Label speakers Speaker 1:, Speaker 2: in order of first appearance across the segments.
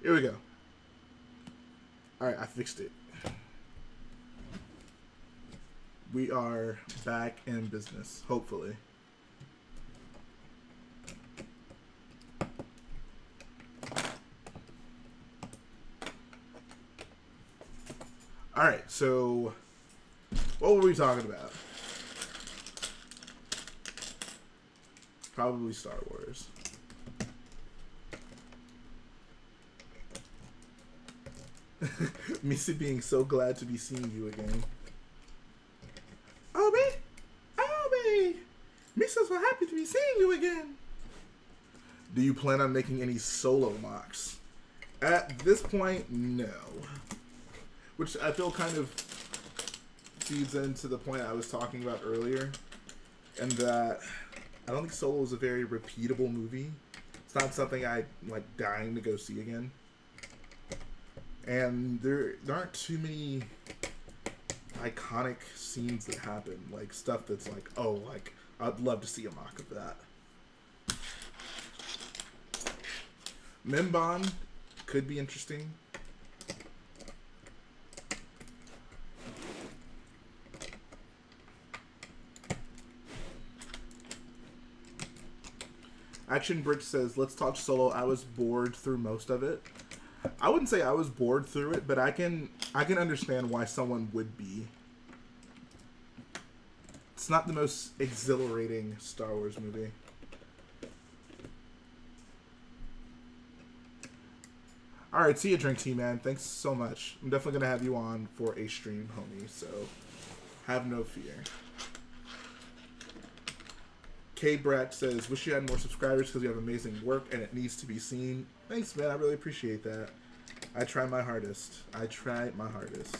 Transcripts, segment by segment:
Speaker 1: Here we go. Alright, I fixed it. We are back in business, hopefully. Alright, so what were we talking about? Probably Star Wars. Missy being so glad to be seeing you again. Obi! Obi! Missy's so happy to be seeing you again. Do you plan on making any solo mocks? At this point, no. Which I feel kind of feeds into the point I was talking about earlier. And that I don't think Solo is a very repeatable movie. It's not something I like dying to go see again. And there aren't too many iconic scenes that happen. Like stuff that's like, oh, like I'd love to see a mock of that. Mimban could be interesting. Action Brick says, let's talk Solo. I was bored through most of it. I wouldn't say I was bored through it, but I can understand why someone would be. It's not the most exhilarating Star Wars movie. Alright, see you, Drink Tea Man. Thanks so much. I'm definitely going to have you on for a stream, homie, so have no fear. K Brat says, wish you had more subscribers because you have amazing work and it needs to be seen. Thanks, man. I really appreciate that. I try my hardest. I try my hardest.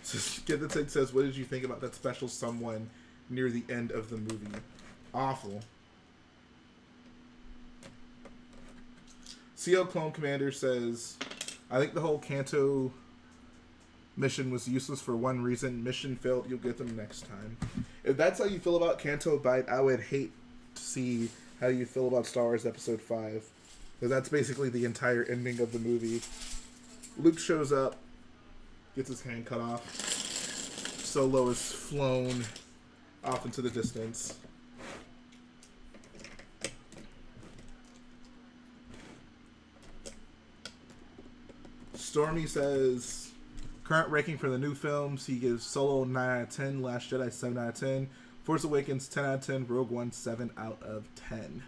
Speaker 1: So, Get the Tick says, what did you think about that special someone near the end of the movie? Awful. CO Clone Commander says, I think the whole Canto mission was useless for one reason. Mission failed. You'll get them next time. If that's how you feel about Canto Bite, I would hate to see how you feel about Star Wars Episode 5. Because that's basically the entire ending of the movie. Luke shows up, gets his hand cut off. Solo is flown off into the distance. Stormy says, current ranking for the new films, he gives Solo 9 out of 10, Last Jedi 7 out of 10, Force Awakens 10 out of 10, Rogue One 7 out of 10.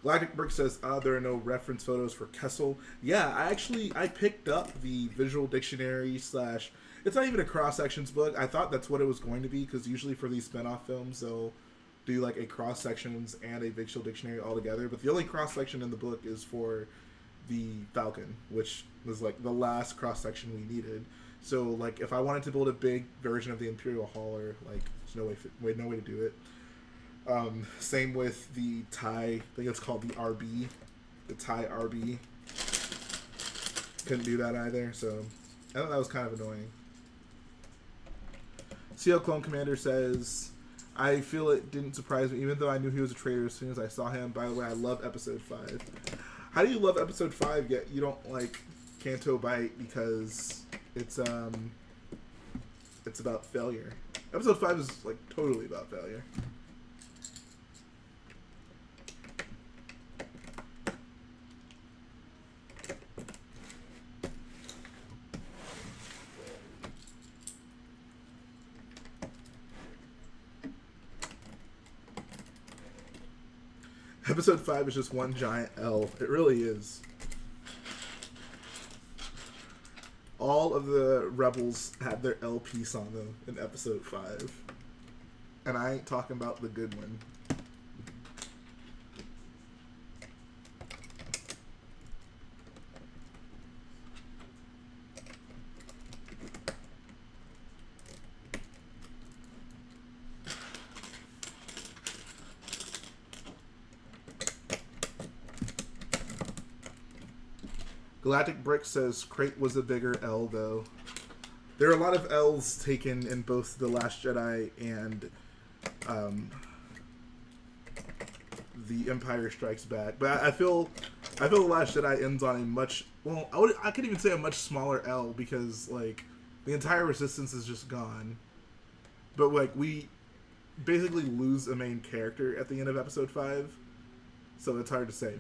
Speaker 1: Galactic Brick says, there are no reference photos for Kessel. Yeah, I picked up the visual dictionary slash, it's not even a cross-sections book. I thought that's what it was going to be, because usually for these spin-off films, they'll do like a cross-sections and a visual dictionary all together, but the only cross-section in the book is for the Falcon, which was like the last cross-section we needed. So like if I wanted to build a big version of the Imperial Hauler, like there's no way to do it. Same with the TIE, I think it's called the RB, the TIE RB. Couldn't do that either, so I thought that was kind of annoying. CL Clone Commander says, I feel it didn't surprise me, even though I knew he was a traitor as soon as I saw him. By the way, I love Episode 5. How do you love Episode 5 yet you don't like Canto Bite because it's about failure? Episode 5 is like totally about failure. Episode 5 is just one giant L. It really is. All of the rebels had their L piece on them in Episode 5. And I ain't talking about the good one. Galactic Brick says Crait was a bigger L, though. There are a lot of L's taken in both The Last Jedi and The Empire Strikes Back. But I feel The Last Jedi ends on a much, well, I could even say a much smaller L, because like the entire Resistance is just gone. But like we basically lose a main character at the end of episode 5, so it's hard to say.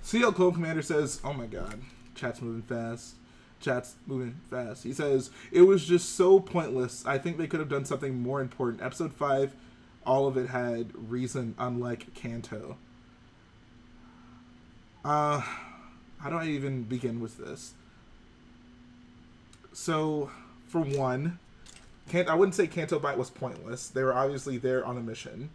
Speaker 1: CL Clone Commander says, "Oh my God, chat's moving fast." Chat's moving fast. He says, "It was just so pointless. I think they could have done something more important. Episode 5, all of it had reason, unlike Canto." How do I even begin with this? So, for one, I wouldn't say Canto Bite was pointless. They were obviously there on a mission.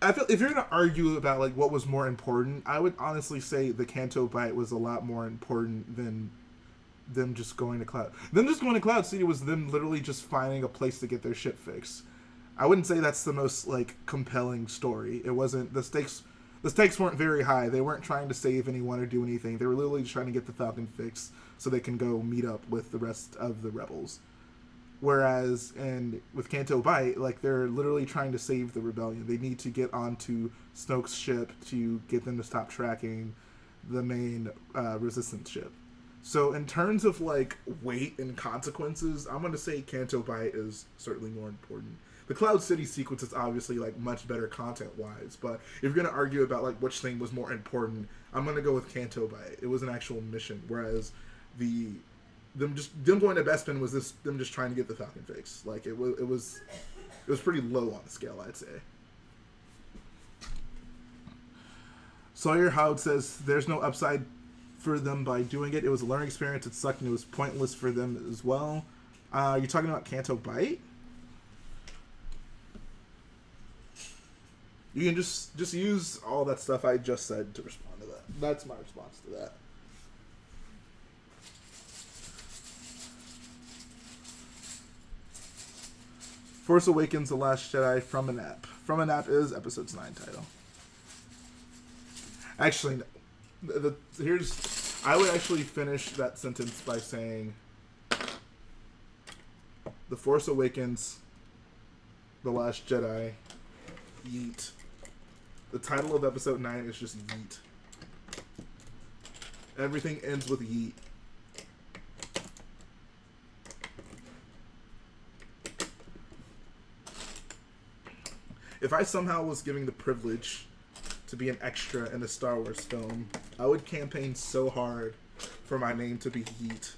Speaker 1: I feel if you're going to argue about like what was more important, I would honestly say the Canto Bite was a lot more important than them just going to Cloud. Them just going to Cloud City was them literally just finding a place to get their ship fixed. I wouldn't say that's the most like compelling story. It wasn't, the stakes weren't very high. They weren't trying to save anyone or do anything. They were literally just trying to get the Falcon fixed so they can go meet up with the rest of the rebels. Whereas, and with Canto Bite, like they're literally trying to save the rebellion. They need to get onto Snoke's ship to get them to stop tracking the main Resistance ship. So in terms of like weight and consequences, I'm gonna say Canto Bite is certainly more important. The Cloud City sequence is obviously like much better content wise, but if you're gonna argue about like which thing was more important, I'm gonna go with Canto Bite. It was an actual mission, whereas them going to Bespin was them just trying to get the Falcon fixed. Like it was pretty low on the scale, I'd say. Sawyer Howard says there's no upside for them by doing it. It was a learning experience. It sucked and it was pointless for them as well. You're talking about Canto Bite? You can just use all that stuff I just said to respond to that. That's my response to that. Force Awakens: The Last Jedi from an app. From an app is episode's 9 title. Actually, I would actually finish that sentence by saying The Force Awakens, The Last Jedi, yeet. The title of episode 9 is just yeet. Everything ends with yeet. If I somehow was given the privilege to be an extra in a Star Wars film, I would campaign so hard for my name to be Yeet.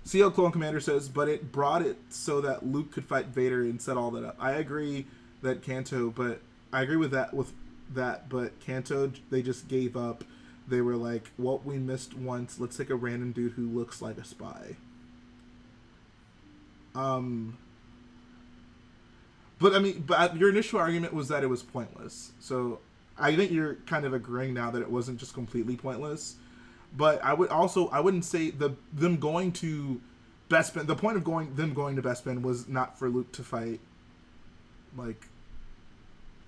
Speaker 1: CL Clone Commander says, but it brought it so that Luke could fight Vader and set all that up. I agree that Canto, but I agree with that, but Canto, they just gave up. They were like, what we missed once, let's take a random dude who looks like a spy. But I mean, your initial argument was that it was pointless. So I think you're kind of agreeing now that it wasn't just completely pointless. But I wouldn't say them going to Bespin. The point of them going to Bespin was not for Luke to fight like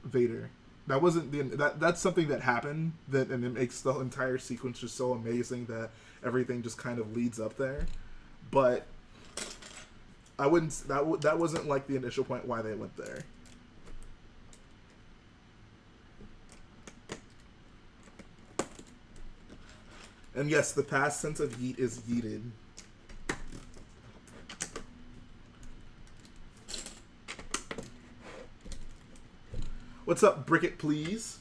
Speaker 1: Vader. That wasn't that's something that happened and it makes the entire sequence just so amazing that everything just kind of leads up there. But I wouldn't. That wasn't like the initial point why they went there. And yes, the past tense of yeet is yeeted. What's up, Bricket, please?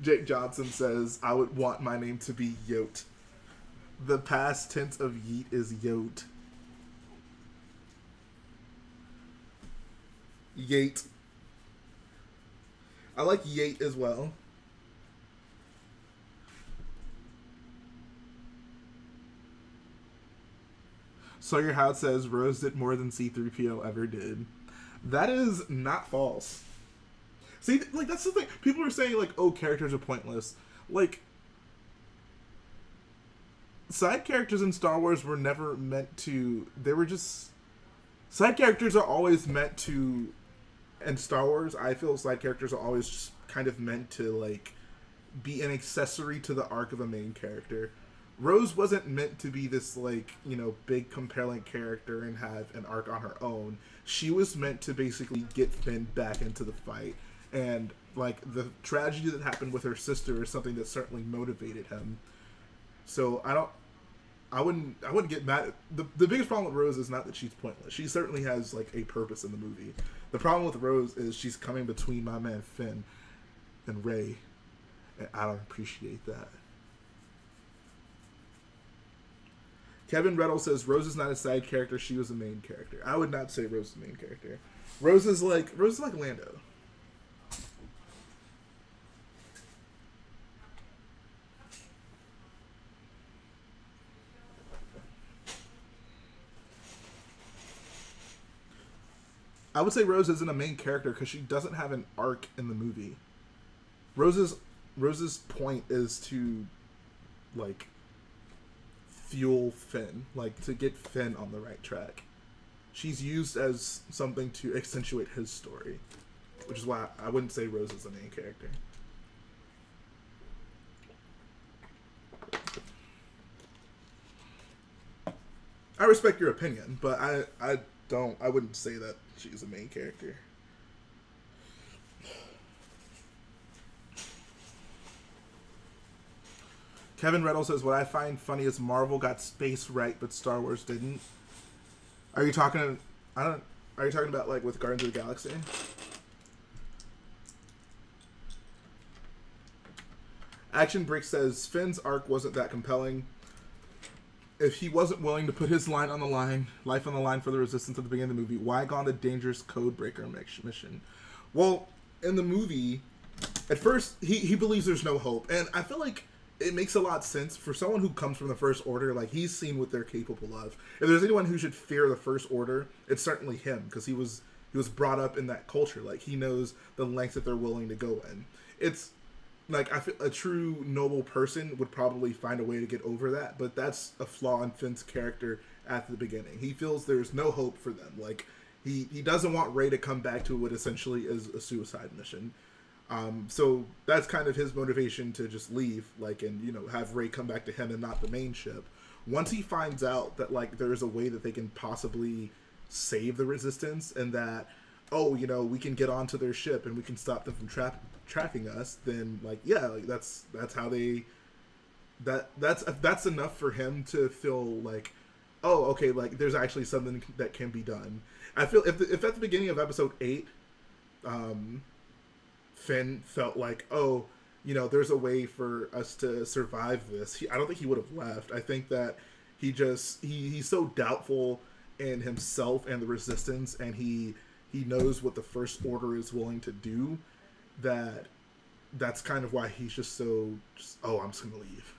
Speaker 1: Jake Johnson says, I would want my name to be Yote. The past tense of yeet is yote. Yate. I like yate as well. Sawyer Howe says Rose did more than C-3PO ever did. That is not false. See, like that's the thing. People are saying like, oh, characters are pointless. Like, side characters in Star Wars were never meant to... They were just... Side characters are always meant to... In Star Wars, I feel side characters are always just kind of meant to, like, be an accessory to the arc of a main character. Rose wasn't meant to be this, like, you know, big compelling character and have an arc on her own. She was meant to basically get Finn back into the fight, and like the tragedy that happened with her sister is something that certainly motivated him. So I wouldn't get mad. The biggest problem with Rose is not that she's pointless. She certainly has like a purpose in the movie. The problem with Rose is she's coming between my man Finn and Rey, and I don't appreciate that. Kevin Reddle says Rose is not a side character, she was a main character. I would not say Rose is a main character. Rose is like Lando. I would say Rose isn't a main character because she doesn't have an arc in the movie. Rose's point is to, like, fuel Finn, like to get Finn on the right track. She's used as something to accentuate his story, which is why I wouldn't say Rose is a main character. I respect your opinion, but I wouldn't say that she's a main character. Kevin Reddle says, what I find funny is Marvel got space right, but Star Wars didn't. Are you talking about like with Guardians of the Galaxy? Action Brick says, Finn's arc wasn't that compelling. If he wasn't willing to put his life on the line for the Resistance at the beginning of the movie, why go on the dangerous codebreaker mission? Well, in the movie, at first, he believes there's no hope. And I feel like it makes a lot of sense for someone who comes from the First Order. Like, he's seen what they're capable of. If there's anyone who should fear the First Order, it's certainly him, because he was brought up in that culture. Like, he knows the lengths that they're willing to go in. It's like, I feel a true noble person would probably find a way to get over that, but that's a flaw in Finn's character at the beginning. He feels there's no hope for them. Like, he doesn't want Rey to come back to what essentially is a suicide mission. So that's kind of his motivation to just leave, like, and, you know, have Rey come back to him and not the main ship. Once he finds out that, like, there's a way that they can possibly save the Resistance and that, oh, you know, we can get onto their ship and we can stop them from tracking us, then, like, yeah, like, that's how they, that's enough for him to feel like, oh, okay, like, there's actually something that can be done. I feel if at the beginning of episode 8, Finn felt like, oh, you know, there's a way for us to survive this, I don't think he would have left. I think that he's so doubtful in himself and the Resistance, and he knows what the First Order is willing to do, that's kind of why he's just so, oh, I'm just gonna leave.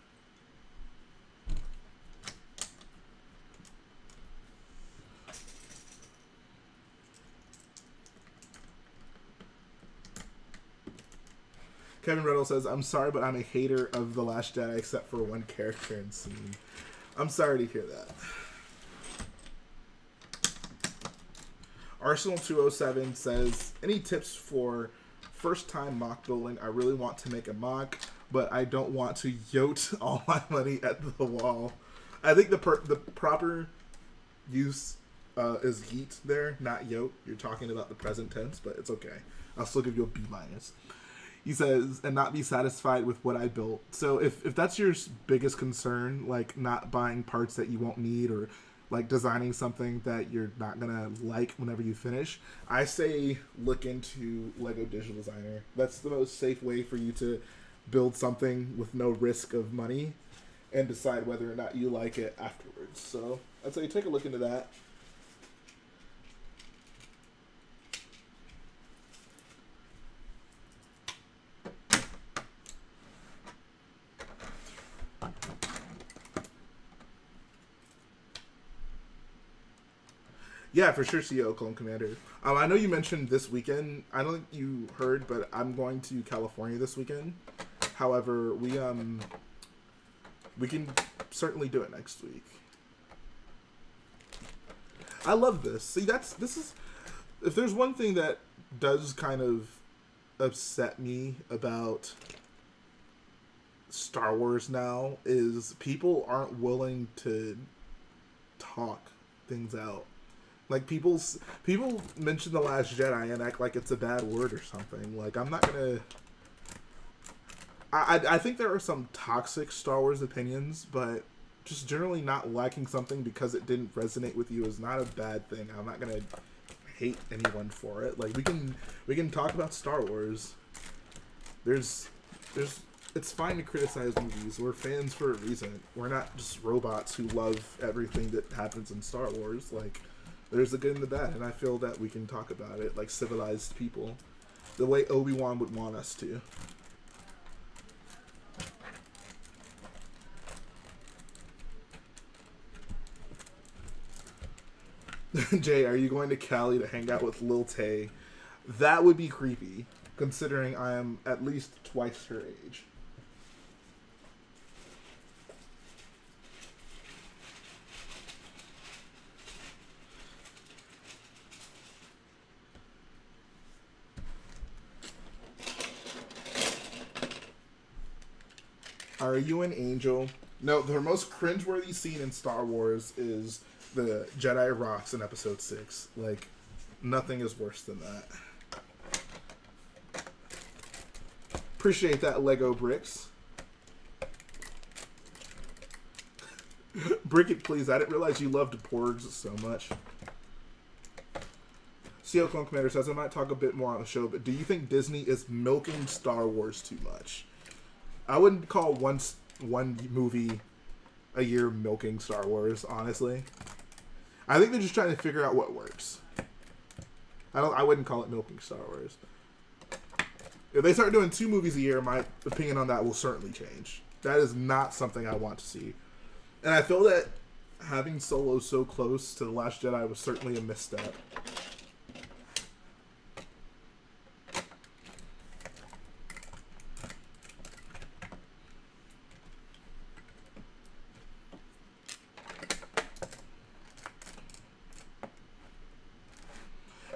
Speaker 1: Kevin Riddle says, I'm sorry, but I'm a hater of The Last Jedi except for one character and scene. I'm sorry to hear that. Arsenal207 says, any tips for first-time mock building? I really want to make a mock, but I don't want to yote all my money at the wall. I think the proper use is yeet there, not yote. You're talking about the present tense, but it's okay. I'll still give you a B-. He says, and not be satisfied with what I built. So if that's your biggest concern, like not buying parts that you won't need, or like designing something that you're not gonna like whenever you finish, I say look into Lego Digital Designer. That's the most safe way for you to build something with no risk of money and decide whether or not you like it afterwards. So I'd say take a look into that. Yeah, for sure, CEO Clone Commander. I know you mentioned this weekend. I don't think you heard, but I'm going to California this weekend. However, we can certainly do it next week. I love this. See, this is if there's one thing that does kind of upset me about Star Wars now is people aren't willing to talk things out. Like people mention The Last Jedi and act like it's a bad word or something. Like I'm not gonna. I think there are some toxic Star Wars opinions, but just generally not liking something because it didn't resonate with you is not a bad thing. I'm not gonna hate anyone for it. Like we can talk about Star Wars. There's it's fine to criticize movies. We're fans for a reason. We're not just robots who love everything that happens in Star Wars. Like there's the good and the bad, and I feel that we can talk about it like civilized people, the way Obi-Wan would want us to. Jhae, are you going to Cali to hang out with Lil Tay? That would be creepy, considering I am at least twice her age. Are you an angel? No, the most cringeworthy scene in Star Wars is the Jedi rocks in Episode 6. Like, nothing is worse than that. Appreciate that, Lego bricks. Brick it, please. I didn't realize you loved porgs so much. CO Clone Commander says, I might talk a bit more on the show, but do you think Disney is milking Star Wars too much? I wouldn't call one movie a year milking Star Wars, honestly. I think they're just trying to figure out what works. I wouldn't call it milking Star Wars. If they start doing 2 movies a year, my opinion on that will certainly change. That is not something I want to see. And I feel that having Solo so close to The Last Jedi was certainly a misstep.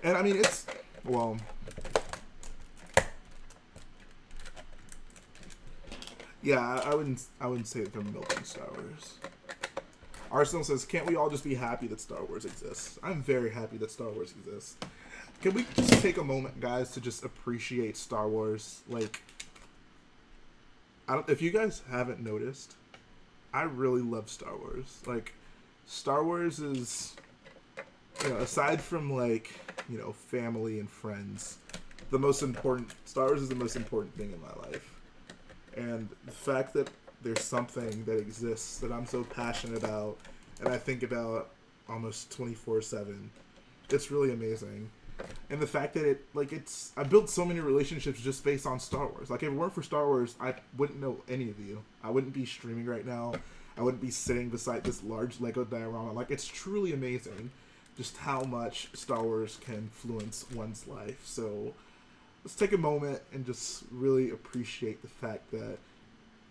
Speaker 1: And I mean, it's, well, yeah, I wouldn't say that they're milking Star Wars. Arsenal says, can't we all just be happy that Star Wars exists? I'm very happy that Star Wars exists. Can we just take a moment, guys, to just appreciate Star Wars? Like, if you guys haven't noticed, I really love Star Wars. Like, Star Wars is, you know, aside from, like, you know, family and friends, Star Wars is the most important thing in my life. And the fact that there's something that exists that I'm so passionate about and I think about almost 24/7, it's really amazing. And the fact that I built so many relationships just based on Star Wars. Like, if it weren't for Star Wars, I wouldn't know any of you. I wouldn't be streaming right now. I wouldn't be sitting beside this large Lego diorama. Like, it's truly amazing just how much Star Wars can influence one's life. So let's take a moment and just really appreciate the fact that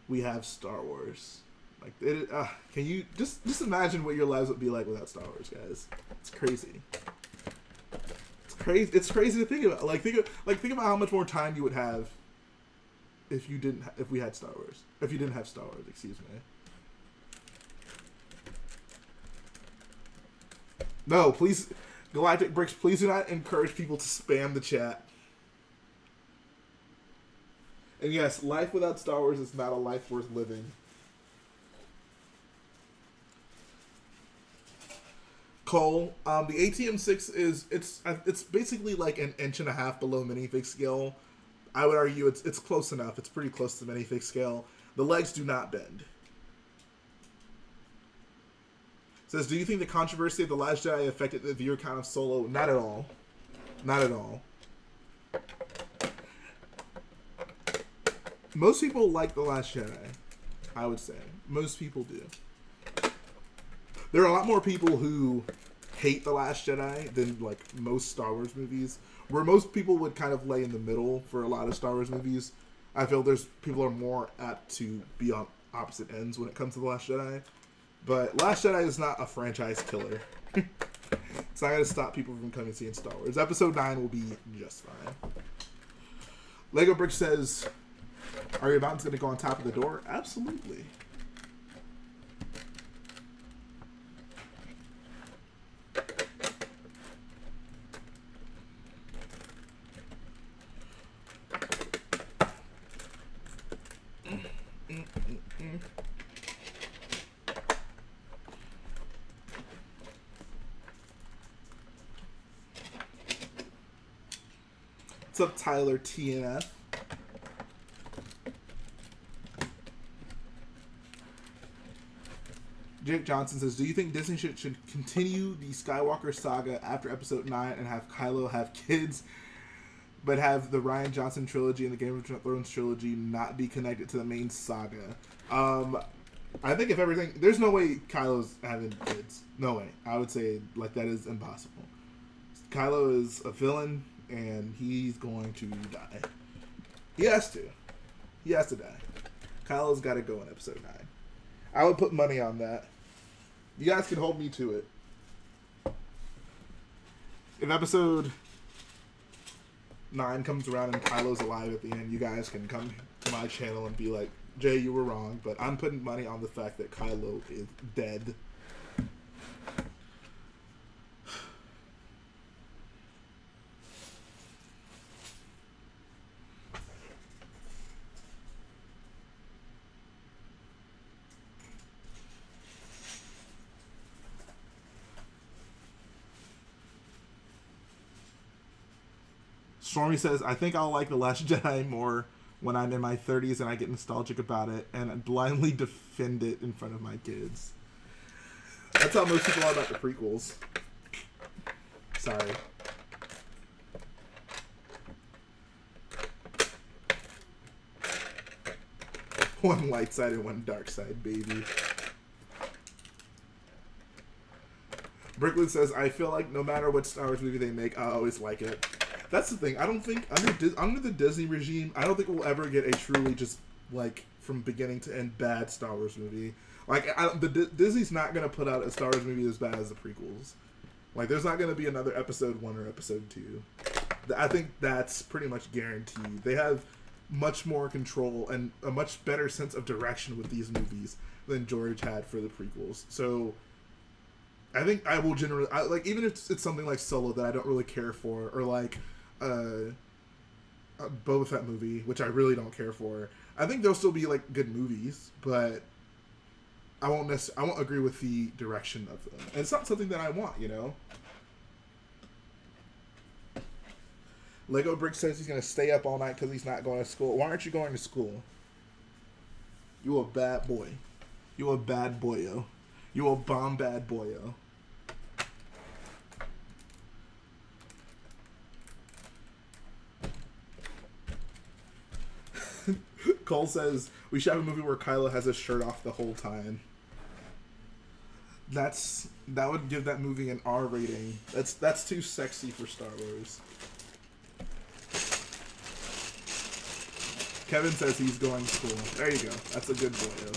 Speaker 1: we have Star Wars. Like, can you just imagine what your lives would be like without Star Wars, guys? It's crazy. It's crazy. It's crazy to think about. Like, think about how much more time you would have if we had Star Wars. If you didn't have Star Wars, excuse me. No, please, Galactic Bricks, please do not encourage people to spam the chat. And yes, life without Star Wars is not a life worth living. Cole, the ATM6 it's basically like an 1.5 inch below minifig scale. I would argue it's close enough. It's pretty close to minifig scale. The legs do not bend. Says, do you think the controversy of The Last Jedi affected the viewer count of Solo? Not at all. Not at all. Most people like The Last Jedi, I would say. Most people do. There are a lot more people who hate The Last Jedi than, like, most Star Wars movies. Where most people would kind of lay in the middle for a lot of Star Wars movies, I feel people are more apt to be on opposite ends when it comes to The Last Jedi. But Last Jedi is not a franchise killer. It's not going to stop people from coming and seeing Star Wars. Episode 9 will be just fine. Lego Brick says, Are your mountains going to go on top of the door? Absolutely. What's up, Tyler TNF? Jake Johnson says, do you think Disney should continue the Skywalker saga after Episode 9 and have Kylo have kids, but have the Rian Johnson trilogy and the Game of Thrones trilogy not be connected to the main saga? I think if everything... There's no way Kylo's having kids. No way. I would say, like, that is impossible. Kylo is a villain, and he's going to die. He has to. He has to die. Kylo's got to go in Episode 9. I would put money on that. You guys can hold me to it. If Episode 9 comes around and Kylo's alive at the end, you guys can come to my channel and be like, Jay, you were wrong, but I'm putting money on the fact that Kylo is dead. Stormy says, I think I'll like The Last Jedi more when I'm in my 30s and I get nostalgic about it and blindly defend it in front of my kids. That's how most people are about the prequels. Sorry. One light side and one dark side, baby. Bricklink says, I feel like no matter what Star Wars movie they make, I always like it. That's the thing. I don't think under the Disney regime, I don't think we'll ever get a truly just like from beginning to end bad Star Wars movie. Like Disney's not gonna put out a Star Wars movie as bad as the prequels. Like there's not gonna be another Episode 1 or Episode 2. I think that's pretty much guaranteed. They have much more control and a much better sense of direction with these movies than George had for the prequels. So I think I will generally like, even if it's something like Solo that I don't really care for, or like a Boba Fett movie, which I really don't care for. I think they'll still be like good movies, but I won't agree with the direction of them. And it's not something that I want, you know. Lego Brick says he's gonna stay up all night because he's not going to school. Why aren't you going to school? You a bad boy. You a bad boyo. You a bomb bad boyo. Cole says we should have a movie where Kylo has his shirt off the whole time. That would give that movie an R rating. That's too sexy for Star Wars. Kevin says he's going to school. There you go. That's a good boy.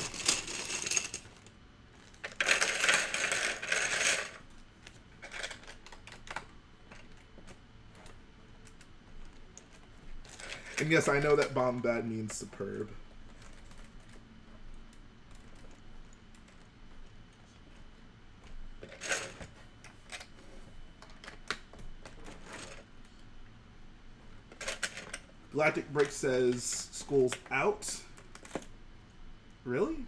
Speaker 1: And yes, I know that bomb bad means superb. Galactic Break says school's out. Really?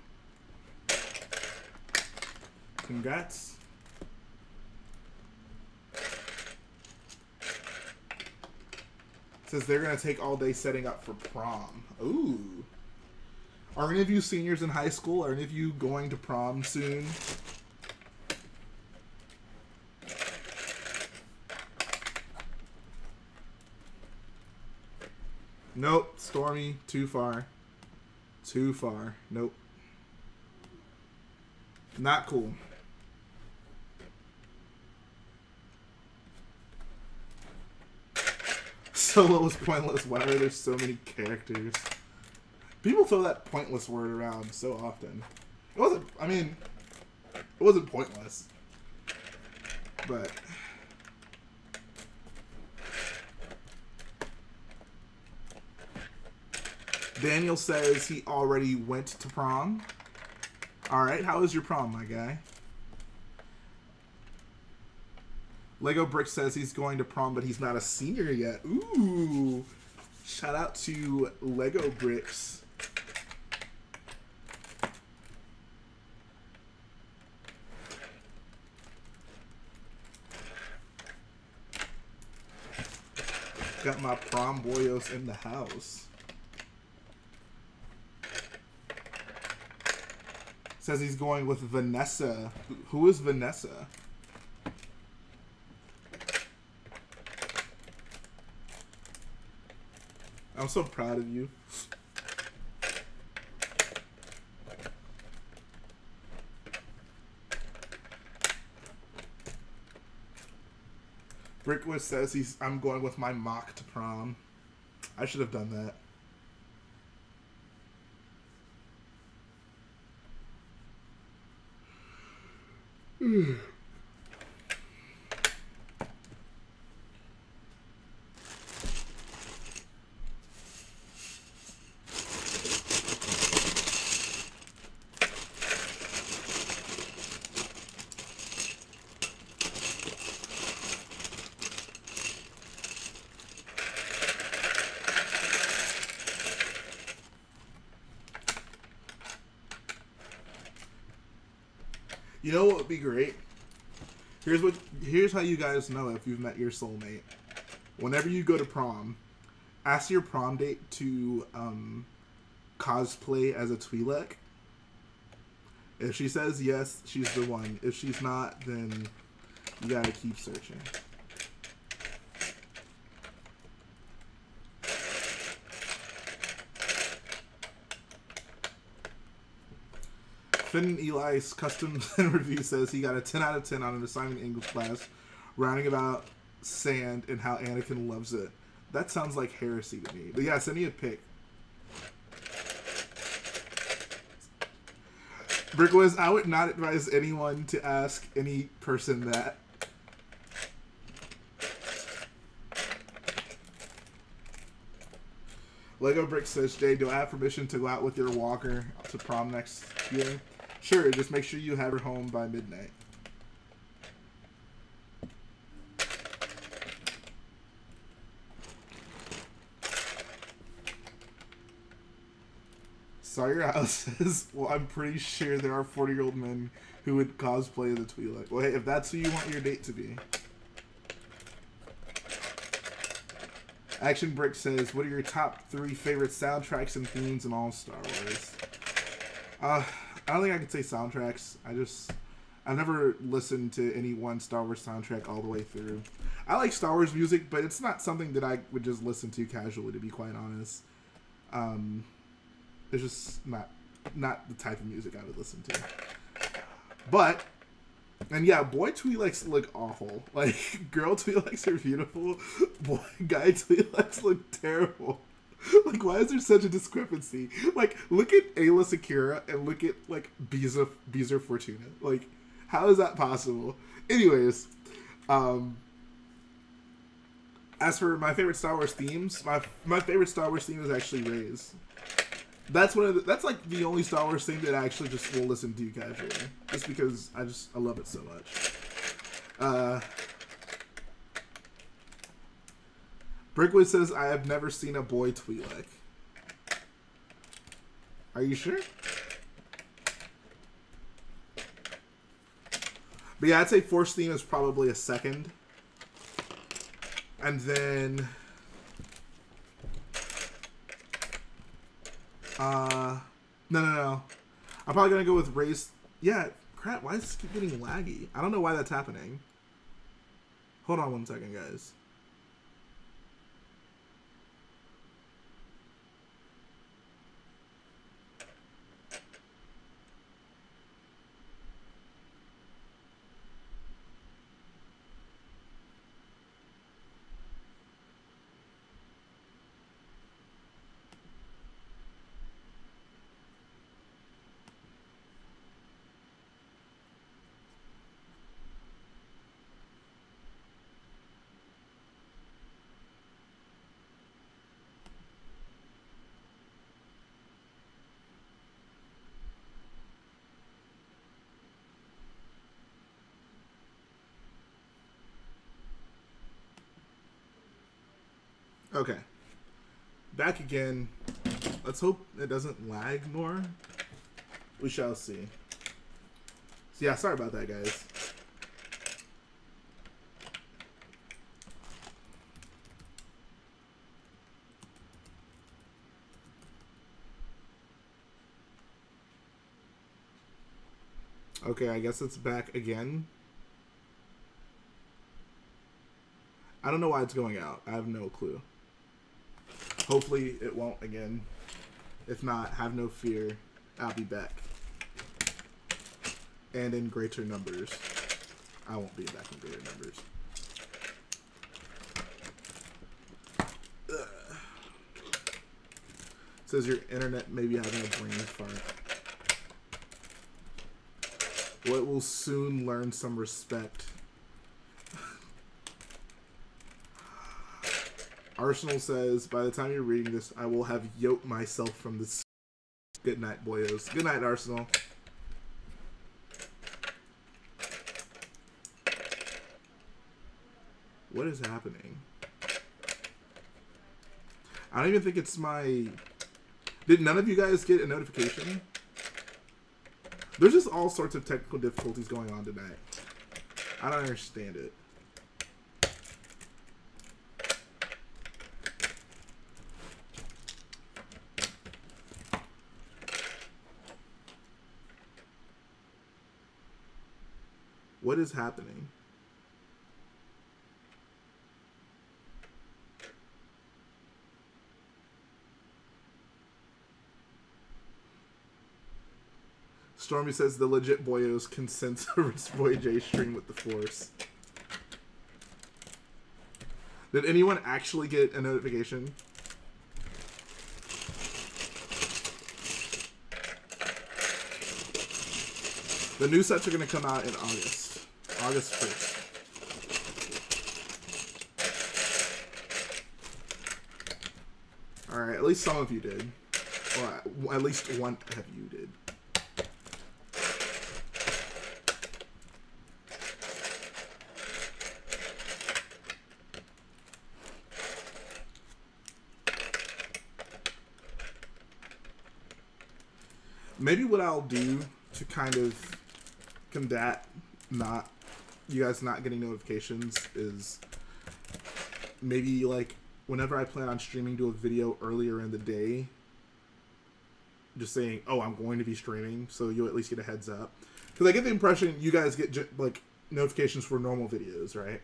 Speaker 1: Congrats. Says they're going to take all day setting up for prom. Ooh. Are any of you seniors in high school? Are any of you going to prom soon? Nope. Stormy. Too far. Too far. Nope. Not cool. Solo was pointless. Why are there so many characters? People throw that pointless word around so often. It wasn't, I mean, it wasn't pointless. But Daniel says he already went to prom. All right, how was your prom, my guy? Lego Brick says he's going to prom, but he's not a senior yet. Ooh, shout out to Lego Bricks. Got my prom boyos in the house. Says he's going with Vanessa. Who is Vanessa? I'm so proud of you. Brickwood says I'm going with my mock to prom. I should have done that. You know what would be great? Here's how you guys know if you've met your soulmate. Whenever you go to prom, ask your prom date to cosplay as a Twi'lek. If she says yes, she's the one. If she's not, then you gotta keep searching. Finn Eli's custom review says he got a 10 out of 10 on an assignment English class, writing about sand and how Anakin loves it. That sounds like heresy to me. But yeah, send me a pic. Brickwiz, I would not advise anyone to ask any person that. Lego Brick says, Jay, do I have permission to go out with your walker to prom next year? Sure, just make sure you have her home by midnight. Sawyer House says, well, I'm pretty sure there are 40-year-old men who would cosplay the Twi'lek. Well, hey, if that's who you want your date to be. Action Brick says, what are your top 3 favorite soundtracks and themes in all Star Wars? I don't think I could say soundtracks. I've never listened to any one Star Wars soundtrack all the way through. I like Star Wars music, but it's not something that I would just listen to casually, to be quite honest. It's just not the type of music I would listen to. But, and yeah, boy Twi'leks look awful. Like, girl Twi'leks are beautiful. Guy Twi'leks look terrible. Like, why is there such a discrepancy? Like, look at Ayla Secura and look at, like, Beezer Fortuna. Like, how is that possible? Anyways, as for my favorite Star Wars themes, my favorite Star Wars theme is actually Rey's. That's that's like the only Star Wars thing that I actually just will listen to casually, just because I love it so much. Brickwood says, I have never seen a boy Twi'lek. Are you sure? But yeah, I'd say Force theme is probably a second. And then... No. I'm probably going to go with Rey's... Yeah, crap, why does this keep getting laggy? I don't know why that's happening. Hold on one second, guys. Okay. Back again. Let's hope it doesn't lag more. We shall see. So yeah, sorry about that, guys. Okay, I guess it's back again. I don't know why it's going out. I have no clue. Hopefully it won't again. If not, have no fear. I'll be back. And in greater numbers. I won't be back in greater numbers. Ugh. It says your internet may be having a brain fart. Well, it will soon learn some respect. Arsenal says, by the time you're reading this, I will have yoked myself from this. Good night, boyos. Good night, Arsenal. What is happening? I don't even think it's my... Did none of you guys get a notification? There's just all sorts of technical difficulties going on tonight. I don't understand it. What is happening? Stormy says the legit boyos can sense a Rich Boy Jhae stream with the Force. Did anyone actually get a notification? The new sets are going to come out in August. August 1st. Alright, at least some of you did. Or at least one of you did. Maybe what I'll do to kind of combat you guys not getting notifications is maybe like whenever I plan on streaming, do a video earlier in the day, just saying, oh, I'm going to be streaming, so you'll at least get a heads up. Because I get the impression you guys get like notifications for normal videos, right?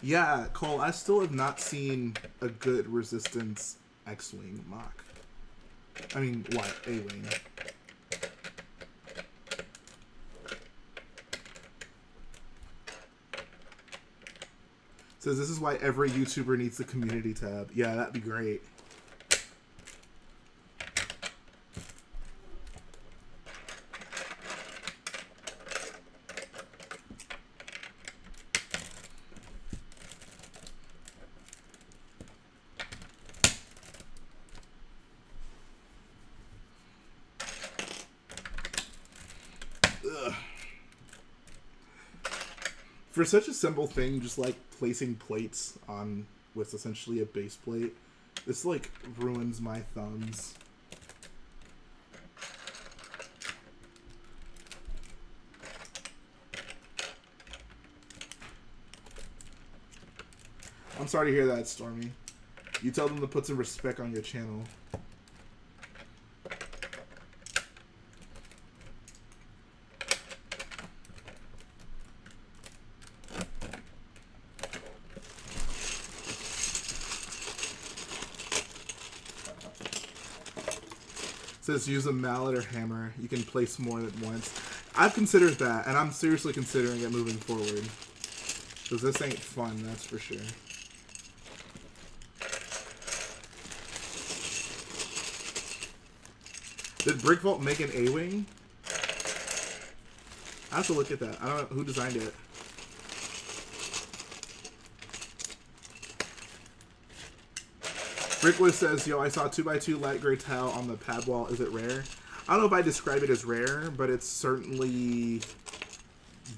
Speaker 1: Yeah, Cole, I still have not seen a good Resistance X-Wing mock. I mean, what? A-Wing. Says this is why every YouTuber needs the community tab. Yeah, that'd be great. For such a simple thing, just like placing plates on what's essentially a base plate, this like ruins my thumbs. I'm sorry to hear that, Stormy. You tell them to put some respect on your channel. Says use a mallet or hammer. You can place more than once. I've considered that, and I'm seriously considering it moving forward. Because this ain't fun, that's for sure. Did Brickvault make an A-Wing? I have to look at that. I don't know who designed it. Brickwiesta says, yo, I saw 2x2 light gray tile on the pad wall. Is it rare? I don't know if I describe it as rare, but it's certainly,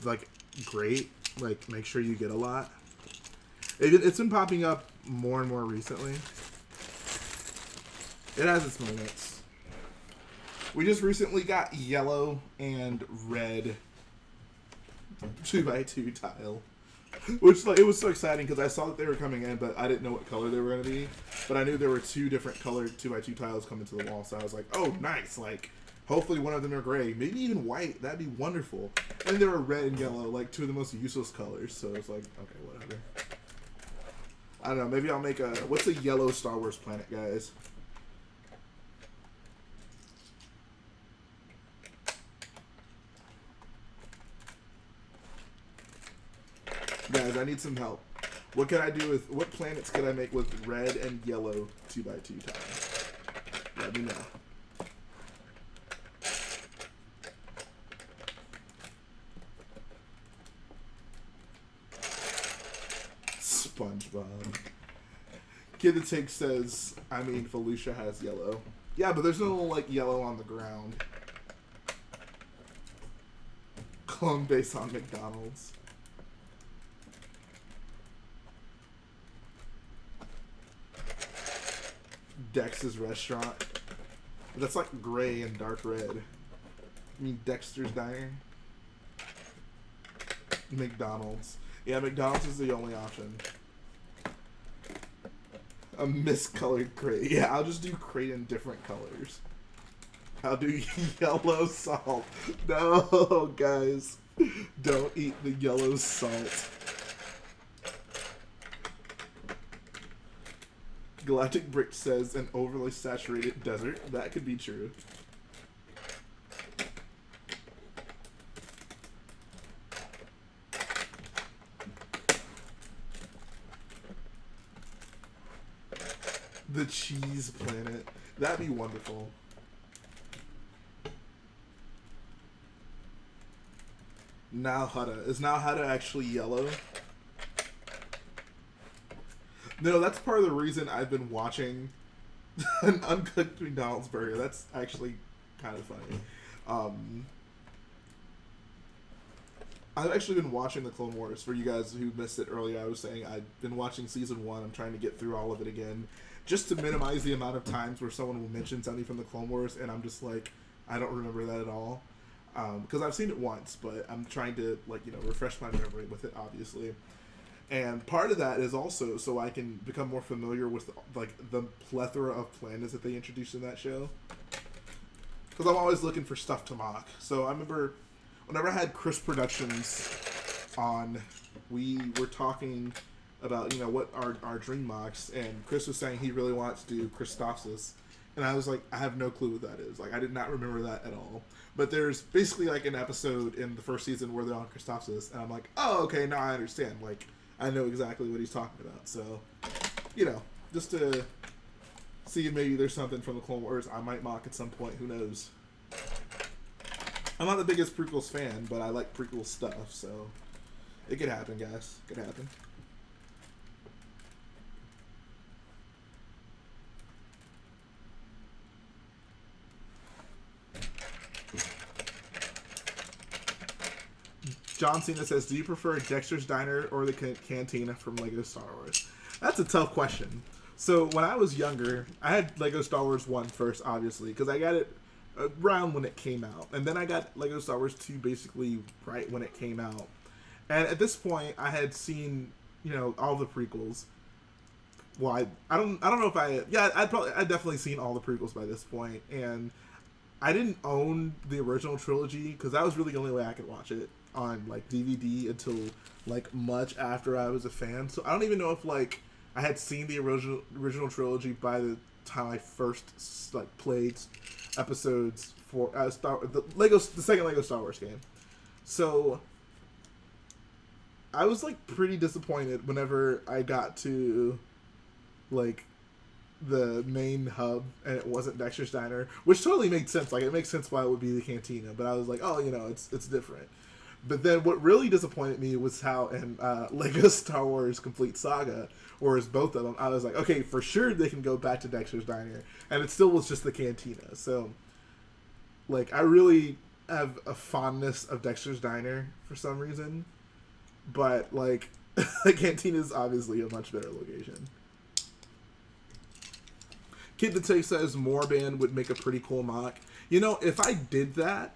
Speaker 1: like, great. Like, make sure you get a lot. It's been popping up more and more recently. It has its moments. We just recently got yellow and red 2x2 tile. Which, like, it was so exciting because I saw that they were coming in, but I didn't know what color they were going to be. But I knew there were 2 different colored 2x2 tiles coming to the wall, so I was like, oh, nice. Like, hopefully one of them are gray. Maybe even white. That'd be wonderful. And there were red and yellow, like 2 of the most useless colors. So it's like, okay, whatever. I don't know. Maybe I'll make a... What's a yellow Star Wars planet, guys? Guys, I need some help. What can I do with... What planets can I make with red and yellow 2x2 tiles? Let me know. SpongeBob. Kid the Take says, I mean, Felicia has yellow. Yeah, but there's no, like, yellow on the ground. Clone based on McDonald's. Dex's Restaurant. That's like gray and dark red. I mean, Dexter's Diner. McDonald's. Yeah, McDonald's is the only option. A miscolored crate. Yeah, I'll just do crate in different colors. I'll do yellow salt. No, guys. Don't eat the yellow salt. Galactic Brick says an overly saturated desert. That could be true. The cheese planet. That'd be wonderful. Now Hutta. Is Now Hutta actually yellow? No, that's part of the reason I've been watching an uncooked McDonald's burger. That's actually kind of funny. I've actually been watching the Clone Wars. For you guys who missed it earlier, I was saying I've been watching Season 1. I'm trying to get through all of it again, just to minimize the amount of times where someone will mention something from the Clone Wars, and I'm just like, I don't remember that at all. Because I've seen it once, but I'm trying to, like, you know, refresh my memory with it, obviously. And part of that is also so I can become more familiar with, like, the plethora of planets that they introduced in that show. Because I'm always looking for stuff to mock. So I remember whenever I had Chris Productions on, we were talking about, you know, what our dream mocks, and Chris was saying he really wants to do Christophsis. And I was like, I have no clue what that is. Like, I did not remember that at all. But there's basically, like, an episode in the first season where they're on Christophsis, and I'm like, oh, okay, now I understand. Like, I know exactly what he's talking about. So, you know, just to see if maybe there's something from the Clone Wars I might mock at some point. Who knows? I'm not the biggest prequels fan, but I like prequel stuff, so it could happen, guys. It could happen. John Cena says, do you prefer Dexter's Diner or the Cantina from Lego Star Wars? That's a tough question. So when I was younger, I had Lego Star Wars 1 first, obviously, because I got it around when it came out. And then I got Lego Star Wars 2 basically right when it came out. And at this point, I had seen, you know, all the prequels. Well, I don't know if I'd definitely seen all the prequels by this point. And I didn't own the original trilogy because that was really the only way I could watch it on, like, DVD until, like, much after I was a fan. So I don't even know if, like, I had seen the original trilogy by the time I first, like, played episodes for the second Lego Star Wars game. So I was, like, pretty disappointed whenever I got to, like, the main hub and it wasn't Dexter's Diner, which totally made sense. Like, it makes sense why it would be the Cantina, but I was like, oh, you know, it's different. But then what really disappointed me was how in Lego Star Wars Complete Saga, or as both of them, I was like, okay, for sure they can go back to Dexter's Diner, and it still was just the cantina. So, like, I really have a fondness of Dexter's Diner for some reason, but like, the cantina is obviously a much better location. Kid the Take says Moorband would make a pretty cool mock. You know, if I did that,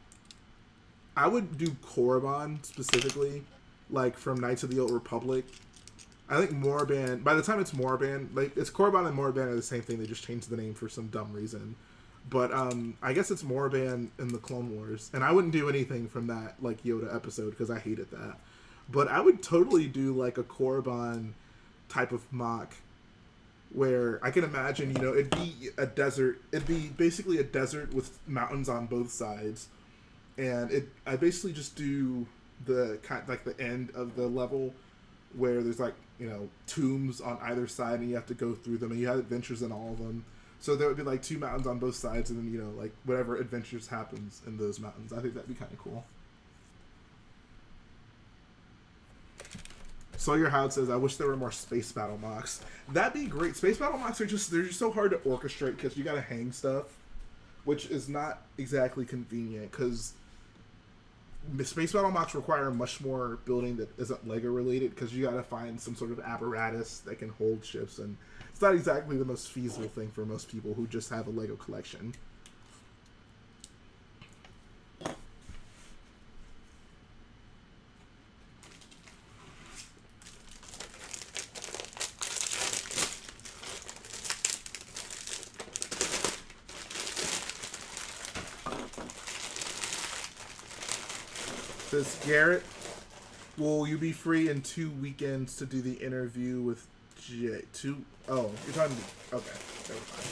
Speaker 1: I would do Korriban specifically, like from Knights of the Old Republic. I think Moorband, by the time it's Moorband, like it's Korriban and Moorband are the same thing, they just changed the name for some dumb reason. But I guess it's Moorband in the Clone Wars, and I wouldn't do anything from that like Yoda episode because I hated that. But I would totally do like a Korriban type of mock where I can imagine, you know, it'd be a desert, it'd be basically a desert with mountains on both sides. And I basically just do the kind like the end of the level where there's like, you know, tombs on either side and you have to go through them and you have adventures in all of them. So there would be like 2 mountains on both sides and then, you know, like whatever adventures happens in those mountains. I think that'd be kind of cool. Sawyer Howard says, I wish there were more space battle mocks. That'd be great. Space battle mocks are just, they're just so hard to orchestrate because you gotta hang stuff, which is not exactly convenient because space battle mocks require much more building that isn't Lego related because you gotta find some sort of apparatus that can hold ships, and it's not exactly the most feasible thing for most people who just have a Lego collection. Says Garrett, will you be free in 2 weekends to do the interview with Jhae? Oh, you're talking to, okay, never mind.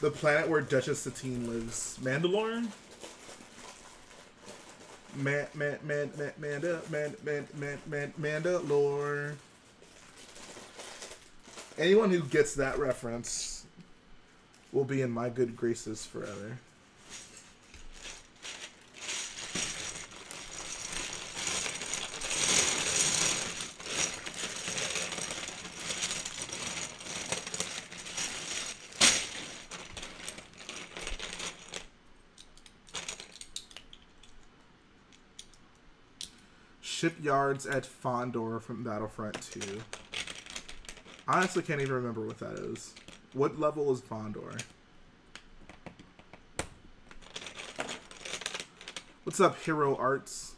Speaker 1: The planet where Duchess Satine lives, Mandalore? Mandalore. Anyone who gets that reference will be in my good graces forever. Shipyards at Fondor from Battlefront 2. Honestly, can't even remember what that is. What level is Fondor? What's up, Hero Arts?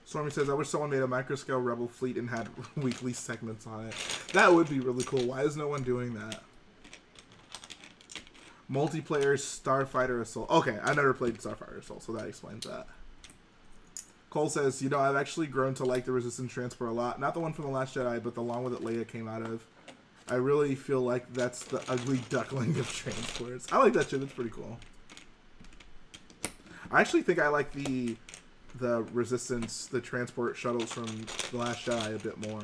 Speaker 1: Stormy says, I wish someone made a microscale Rebel fleet and had weekly segments on it. That would be really cool. Why is no one doing that? Multiplayer Starfighter Assault. Okay, I never played Starfighter Assault, so that explains that. Cole says, you know, I've actually grown to like the Resistance Transport a lot. Not the one from The Last Jedi, but the Along With It Leia came out of. I really feel like that's the ugly duckling of transports. I like that shit. It's pretty cool. I actually think I like the Resistance, the transport shuttles from The Last Jedi a bit more.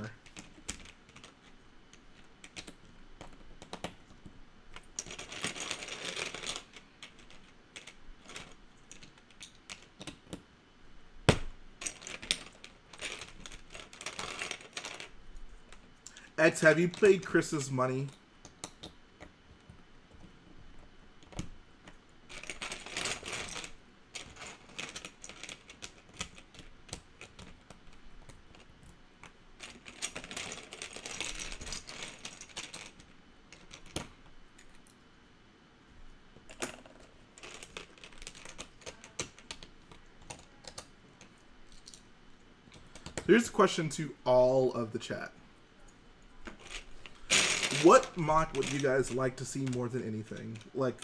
Speaker 1: X, have you played Chris's Money? Here's a question to all of the chat. What mock would you guys like to see more than anything? Like,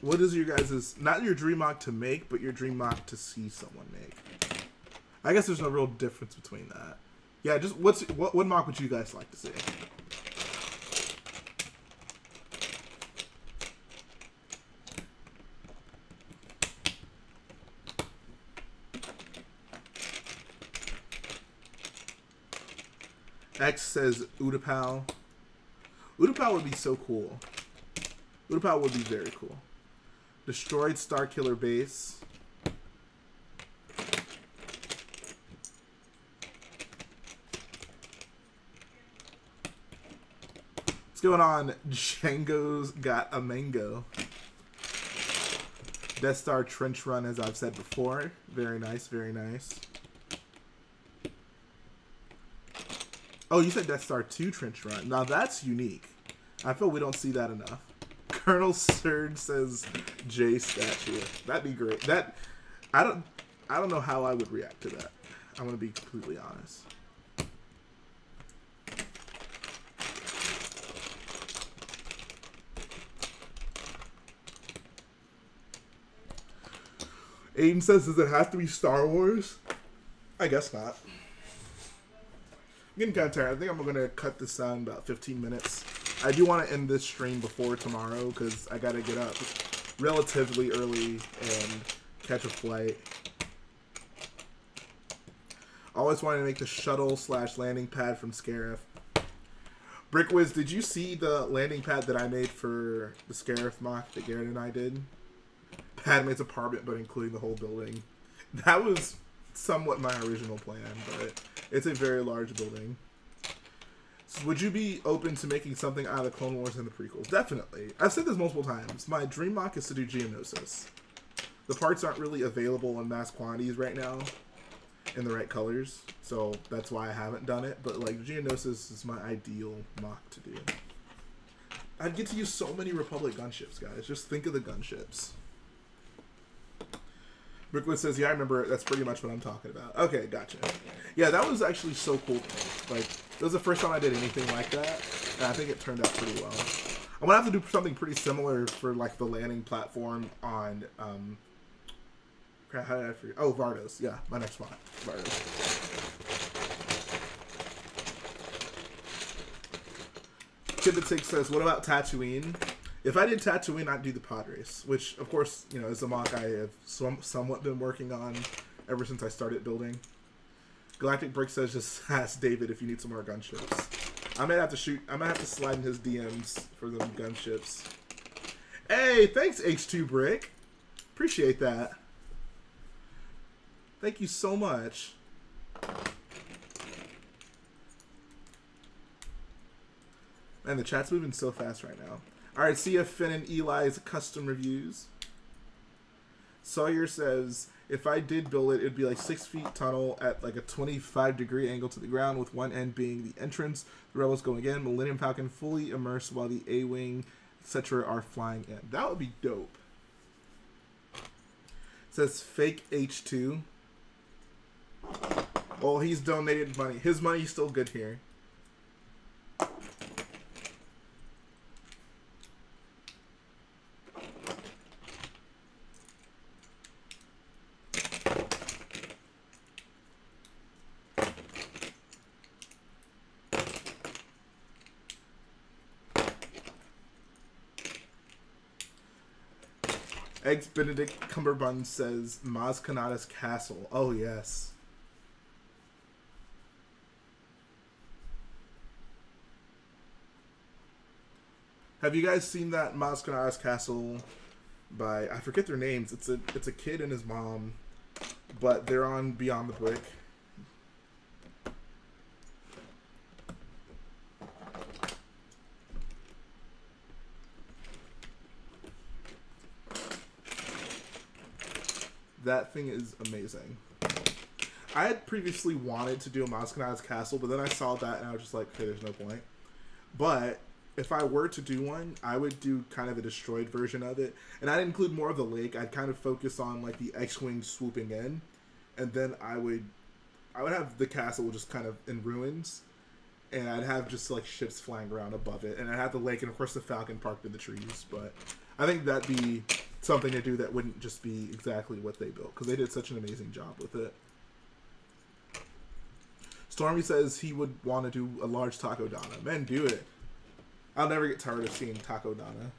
Speaker 1: what is your guys', not your dream mock to make, but your dream mock to see someone make? I guess there's no real difference between that. Yeah, just what mock would you guys like to see? X says Utapau. Utapau would be so cool. Utapau would be very cool. Destroyed Starkiller base. What's going on? Django's got a mango. Death Star trench run, as I've said before. Very nice, very nice. Oh, you said Death Star 2 trench run. Now that's unique. I feel we don't see that enough. Colonel Surge says Jhae statue. That'd be great. That I don't know how I would react to that. I'm gonna be completely honest. Aiden says, does it have to be Star Wars? I guess not. I'm getting kind of tired. I think I'm going to cut this down in about 15 minutes. I do want to end this stream before tomorrow because I got to get up relatively early and catch a flight. Always wanted to make the shuttle / landing pad from Scarif. Brickwiz, did you see the landing pad that I made for the Scarif MOC that Garrett and I did? Padme's apartment, but including the whole building. That was somewhat my original plan, but it's a very large building. So would you be open to making something out of the Clone Wars and the prequels? Definitely. I've said this multiple times. My dream mock is to do Geonosis. The parts aren't really available in mass quantities right now in the right colors, so that's why I haven't done it. But like Geonosis is my ideal mock to do. I'd get to use so many Republic gunships, guys. Just think of the gunships. Brickwood says, yeah, I remember it. That's pretty much what I'm talking about. Okay, gotcha. Yeah, that was actually so cool. Like, it was the first time I did anything like that, and I think it turned out pretty well. I'm gonna have to do something pretty similar for, like, the landing platform on, crap, how did I forget? Oh, Vardos. Yeah, my next one. Vardos. Kibitzik says, what about Tatooine? If I did Tatooine, I'd do the pod race, which, of course, you know, is a mock I have somewhat been working on ever since I started building. Galactic Brick says, just ask David if you need some more gunships. I might have to slide in his DMs for them gunships. Hey, thanks, H2 Brick. Appreciate that. Thank you so much. Man, the chat's moving so fast right now. Alright, see ya, Finn and Eli's custom reviews. Sawyer says, if I did build it, it'd be like 6 feet tunnel at like a 25-degree angle to the ground, with one end being the entrance, the rebels going in, Millenium Falcon fully immersed while the A-Wing, etc. are flying in. That would be dope. It says fake H2. Well, he's donated money. His money's still good here. Eggs Benedict Cumberbund says Maz Kanata's castle. Oh yes. Have you guys seen that Maz Kanata's castle by, I forget their names. It's a kid and his mom, but they're on Beyond the Brick. That thing is amazing. I had previously wanted to do a Maz Kanata's castle, but then I saw that and I was just like, okay, there's no point. But if I were to do one, I would do kind of a destroyed version of it. And I'd include more of the lake. I'd kind of focus on like the X-Wing swooping in. And then I would have the castle just kind of in ruins. And I'd have just like ships flying around above it. And I'd have the lake and of course the Falcon parked in the trees. But I think that'd be something to do that wouldn't just be exactly what they built, because they did such an amazing job with it. Stormy says he would want to do a large Taco Donna. Man, do it. I'll never get tired of seeing Taco Donna.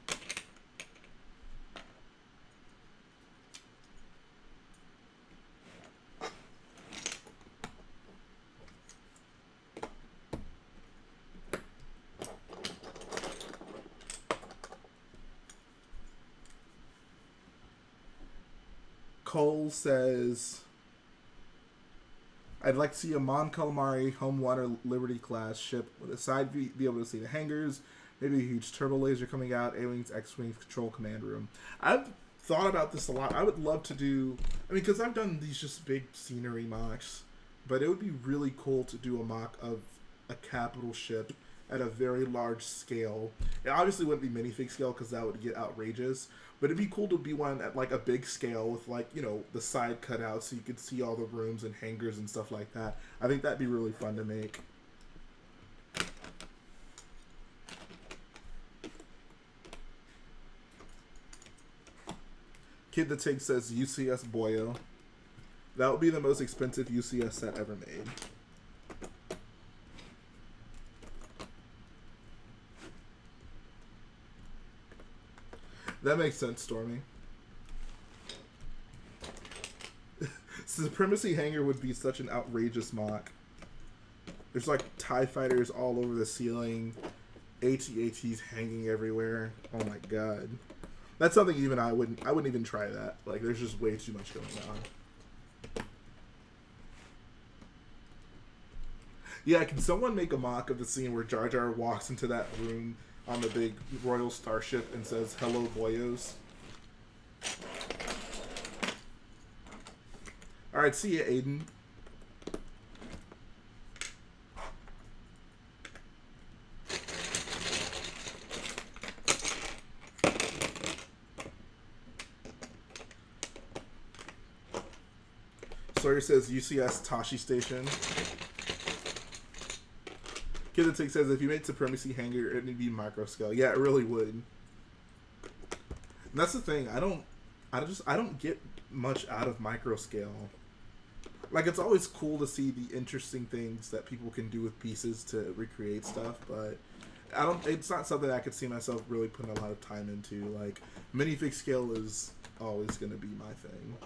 Speaker 1: Cole says, I'd like to see a Mon Calamari Home Water Liberty class ship with a side view, be able to see the hangars, maybe a huge turbo laser coming out, A-Wings, X-Wings, control command room. I've thought about this a lot. I would love to do, I mean, because I've done these just big scenery mocks, but it would be really cool to do a mock of a capital ship at a very large scale. It obviously wouldn't be minifig scale because that would get outrageous, but it'd be cool to be one at like a big scale with like, you know, the side cutouts so you could see all the rooms and hangars and stuff like that. I think that'd be really fun to make. Kid the Tig says UCS Boyo. That would be the most expensive UCS set ever made. That makes sense, Stormy. Supremacy Hangar would be such an outrageous mock. There's like TIE fighters all over the ceiling, AT-ATs hanging everywhere. Oh my god. That's something even I wouldn't even try that. Like, there's just way too much going on. Yeah, can someone make a mock of the scene where Jar Jar walks into that room on the big royal starship and says, "Hello, boyos"? Alright, see ya, Aiden. Sawyer says UCS Tashi Station. Kid the Tick says if you made Supremacy Hangar, it'd be micro scale. Yeah, it really would. And that's the thing. I don't get much out of micro scale. Like, it's always cool to see the interesting things that people can do with pieces to recreate stuff, but it's not something I could see myself really putting a lot of time into. Like, minifig scale is always going to be my thing.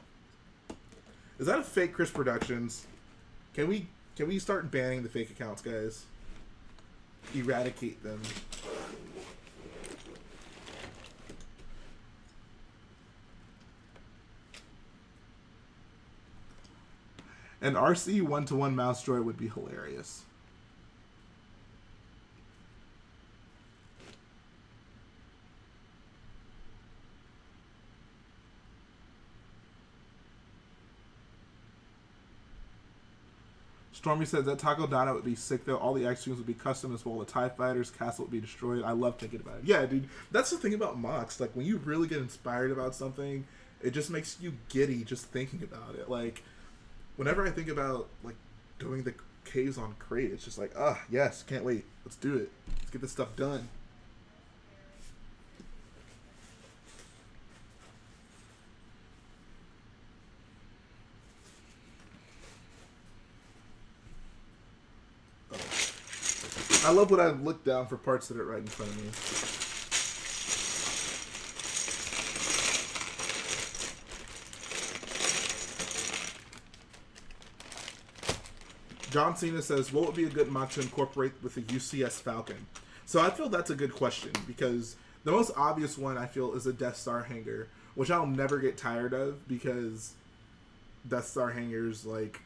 Speaker 1: Is that a fake Chris Productions? Can we start banning the fake accounts, guys? Eradicate them. An RC one-to-one mouse droid would be hilarious. Stormy says that Taco Donna would be sick though. All the X-Wings would be custom as well. The TIE Fighters castle would be destroyed. I love thinking about it. Yeah, dude. That's the thing about mocks. Like, when you really get inspired about something, it just makes you giddy just thinking about it. Like, whenever I think about, like, doing the caves on Crait, it's just like, ah, yes, can't wait. Let's do it. Let's get this stuff done. I love when I look down for parts that are right in front of me. John Cena says, what would be a good mock to incorporate with the UCS Falcon? So I feel that's a good question, because the most obvious one I feel is a Death Star hangar, which I'll never get tired of, because Death Star hangars, like,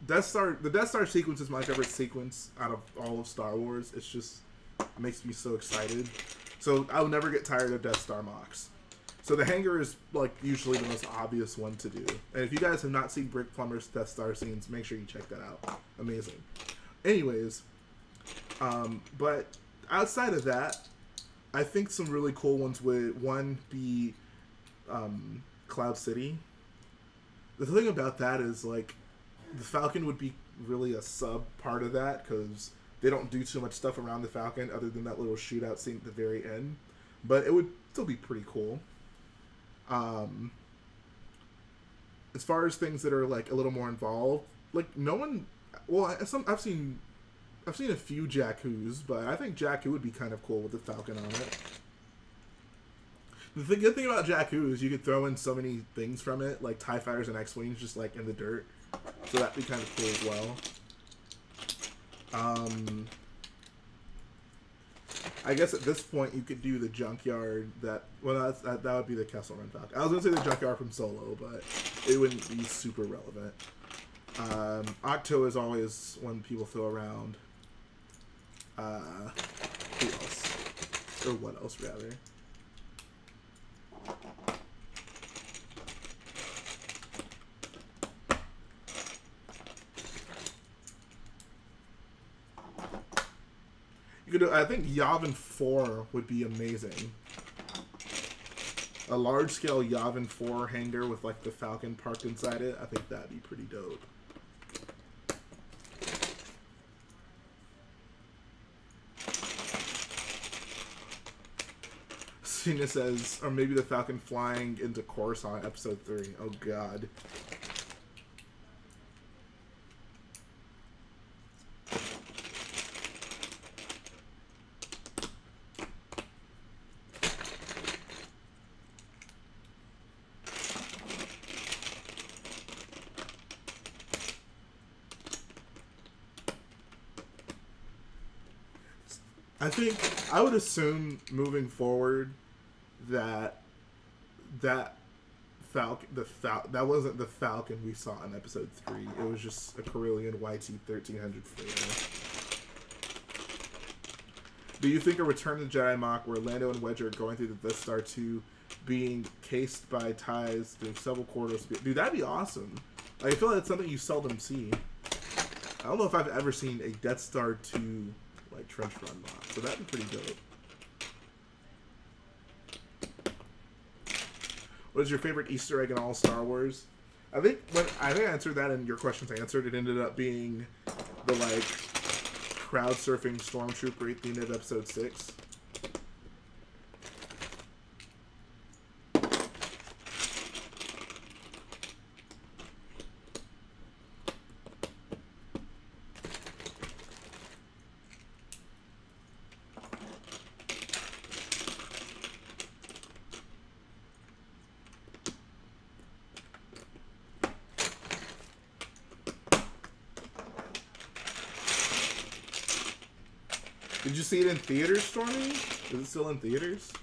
Speaker 1: the Death Star sequence is my favorite sequence out of all of Star Wars. It's just, it makes me so excited. So I'll never get tired of Death Star mocks. So the hangar is, like, usually the most obvious one to do. And if you guys have not seen Brick Plumber's Death Star scenes, make sure you check that out. Amazing. Anyways, but outside of that, I think some really cool ones would, one, be Cloud City. The thing about that is, like, the Falcon would be really a sub part of that, because they don't do too much stuff around the Falcon other than that little shootout scene at the very end. But it would still be pretty cool. As far as things that are, like, a little more involved, like, no one, well, I've seen a few Jakkus, but I think Jakku would be kind of cool with the Falcon on it. The good thing about Jakku is you could throw in so many things from it, like TIE Fighters and X-Wings, just, like, in the dirt. So that'd be kind of cool as well. I guess at this point you could do the junkyard that would be the Kessel Run Falcon. I was gonna say the junkyard from Solo, but it wouldn't be super relevant. Octo is always one people throw around. Who else? Or what else, rather? You could do, I think Yavin 4 would be amazing. A large-scale Yavin 4 hangar with like the Falcon parked inside it. I think that'd be pretty dope. Cena says, or maybe the Falcon flying into Coruscant episode 3. Oh god. I think I would assume moving forward that Falcon, that wasn't the Falcon we saw in episode 3. It was just a Corellian YT-1300 flare. Do you think a Return of the Jedi MOC where Lando and Wedge are going through the Death Star 2 being cased by ties through several corridors? Dude, that'd be awesome. Like, I feel like that's something you seldom see. I don't know if I've ever seen a Death Star 2 like trench run MOC, so that'd be pretty dope. What is your favorite Easter egg in all Star Wars? I think I answered that in your questions answered. It ended up being the like crowd surfing stormtrooper at the end of episode 6. Did you see it in theaters, Stormy? Is it still in theaters?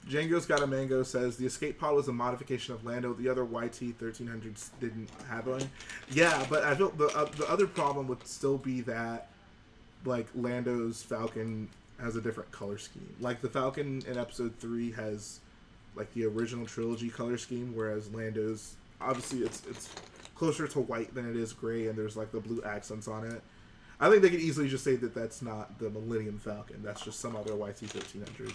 Speaker 1: Django's Got a Mango says the escape pod was a modification of Lando. The other YT-1300s didn't have one. Yeah, but I feel the other problem would still be that like Lando's Falcon has a different color scheme. Like the Falcon in Episode 3 has like the original trilogy color scheme, whereas Lando's obviously it's closer to white than it is gray, and there's like the blue accents on it. I think they could easily just say that that's not the Millennium Falcon. That's just some other YT-1300.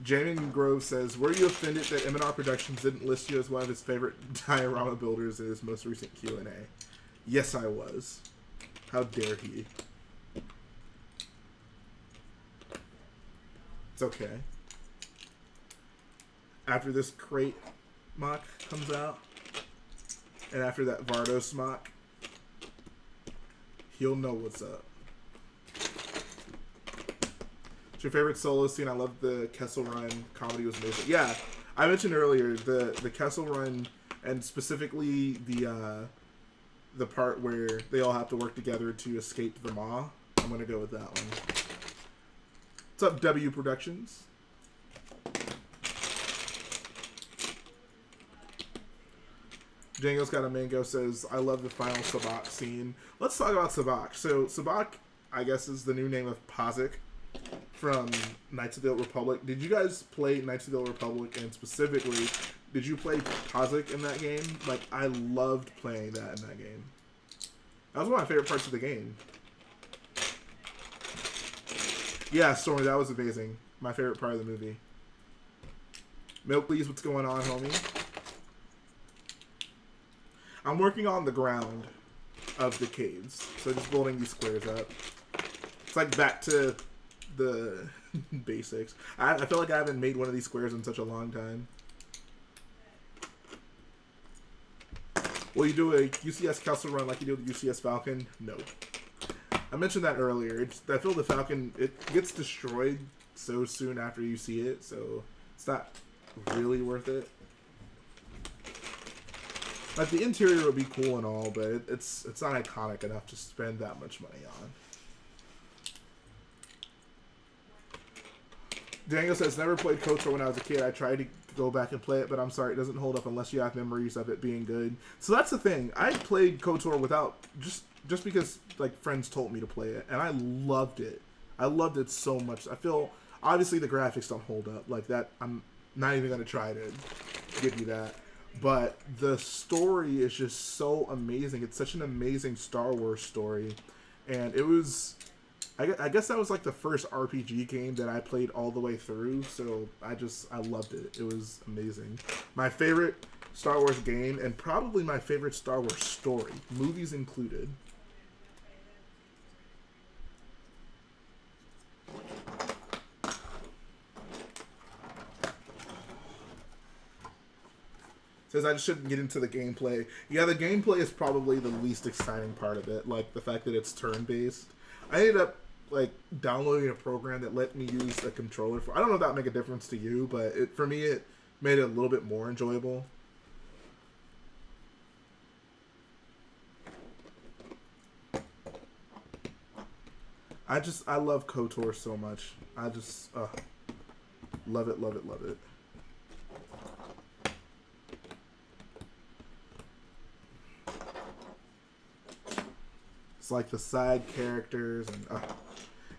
Speaker 1: Jamie Grove says, were you offended that M&R Productions didn't list you as one of his favorite diorama builders in his most recent Q&A? Yes, I was. How dare he? It's okay. After this Crait MOC comes out, and after that Vardos MOC, he'll know what's up. It's your favorite solo scene? I love the Kessel Run. Comedy was amazing. Yeah, I mentioned earlier the Kessel Run, and specifically the part where they all have to work together to escape the Maw. I'm gonna go with that one. What's up, W Productions? Django's Got a Mango says, I love the final Sabak scene. Let's talk about Sabak. So Sabak, I guess, is the new name of Pazik from Knights of the Old Republic. Did you guys play Knights of the Old Republic, and specifically, did you play Pazik in that game? Like, I loved playing that in that game. That was one of my favorite parts of the game. Yeah, Stormy, that was amazing. My favorite part of the movie. Milkleys, what's going on, homie? I'm working on the ground of the caves, so just building these squares up. It's like back to the basics. I feel like I haven't made one of these squares in such a long time. Will you do a UCS Kessel run like you do with the UCS Falcon? No. I mentioned that earlier. I feel the Falcon, it gets destroyed so soon after you see it, so it's not really worth it. Like, the interior would be cool and all, but it's not iconic enough to spend that much money on. Daniel says, never played KOTOR when I was a kid. I tried to go back and play it, but I'm sorry, it doesn't hold up unless you have memories of it being good. So that's the thing. I played KOTOR without, just because, like, friends told me to play it, and I loved it. I loved it so much. I feel, obviously the graphics don't hold up. Like, that, I'm not even going to try to give you that. But the story is just so amazing. It's such an amazing Star Wars story. And it was, I guess that was like the first RPG game that I played all the way through. So I loved it. It was amazing. My favorite Star Wars game, and probably my favorite Star Wars story, movies included. Says I just shouldn't get into the gameplay. Yeah, the gameplay is probably the least exciting part of it. Like, the fact that it's turn-based. I ended up, like, downloading a program that let me use a controller for... I don't know if that would make a difference to you, but for me, it made it a little bit more enjoyable. I love KOTOR so much. I just, love it, love it, love it. It's like the side characters and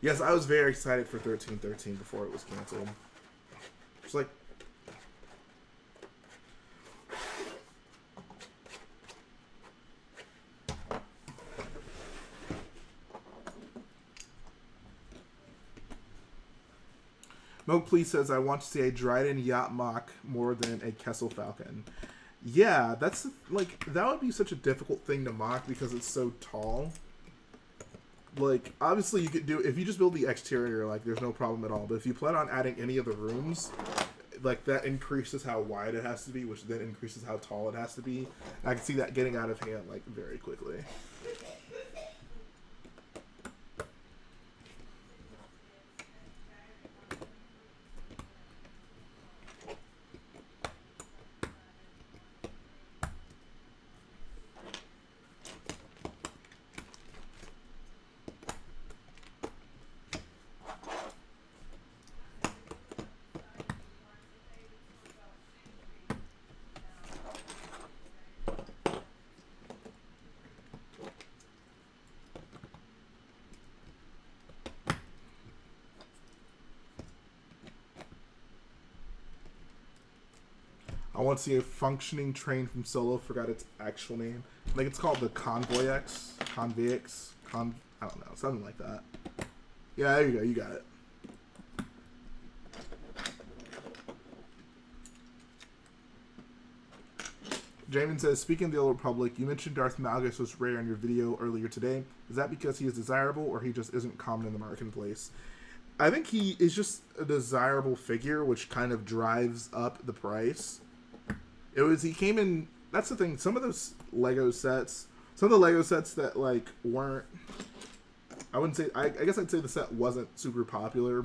Speaker 1: yes, I was very excited for 1313 before it was canceled. It's like Mo Please says I want to see a Dryden Yacht MOC more than a Kessel Falcon. Yeah, that's like that would be such a difficult thing to mock because it's so tall. Like, obviously you could do, if you just build the exterior, like, there's no problem at all. But if you plan on adding any of the rooms, like, that increases how wide it has to be, which then increases how tall it has to be. I can see that getting out of hand, like, very quickly. I want to see a functioning train from Solo. Forgot its actual name. I think it's called the Convoy X. Convoy X. I don't know. Something like that. Yeah, there you go. You got it. Jamin says, speaking of the Old Republic, you mentioned Darth Malgus was rare in your video earlier today. Is that because he is desirable or he just isn't common in the marketplace? I think he is just a desirable figure, which kind of drives up the price. He came in, that's the thing, some of those Lego sets, some of the Lego sets that, like, weren't, I wouldn't say, I guess I'd say the set wasn't super popular.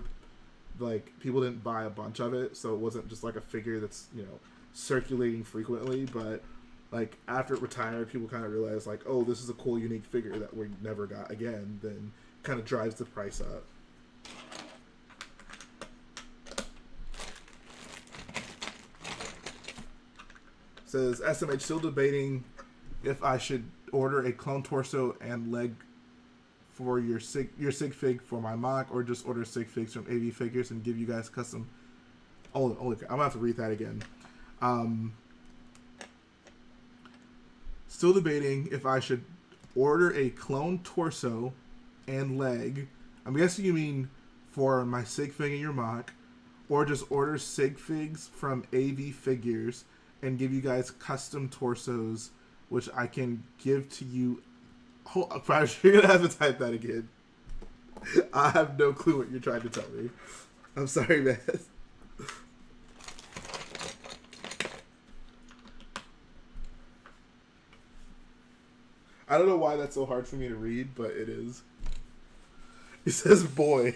Speaker 1: Like, people didn't buy a bunch of it, so it wasn't just, like, a figure that's, you know, circulating frequently, but, like, after it retired, people kind of realized, like, oh, this is a cool, unique figure that we never got again, then kind of drives the price up. Says SMH still debating if I should order a clone torso and leg for your sig fig for my mock, or just order sig figs from AV Figures and give you guys custom. Oh, I'm gonna have to read that again. Still debating if I should order a clone torso and leg. I'm guessing you mean for my sig fig and your mock, or just order sig figs from AV Figures and give you guys custom torsos, which I can give to you. Hold on, you're gonna have to type that again. I have no clue what you're trying to tell me. I'm sorry, man. I don't know why that's so hard for me to read, but it is. He says, boy.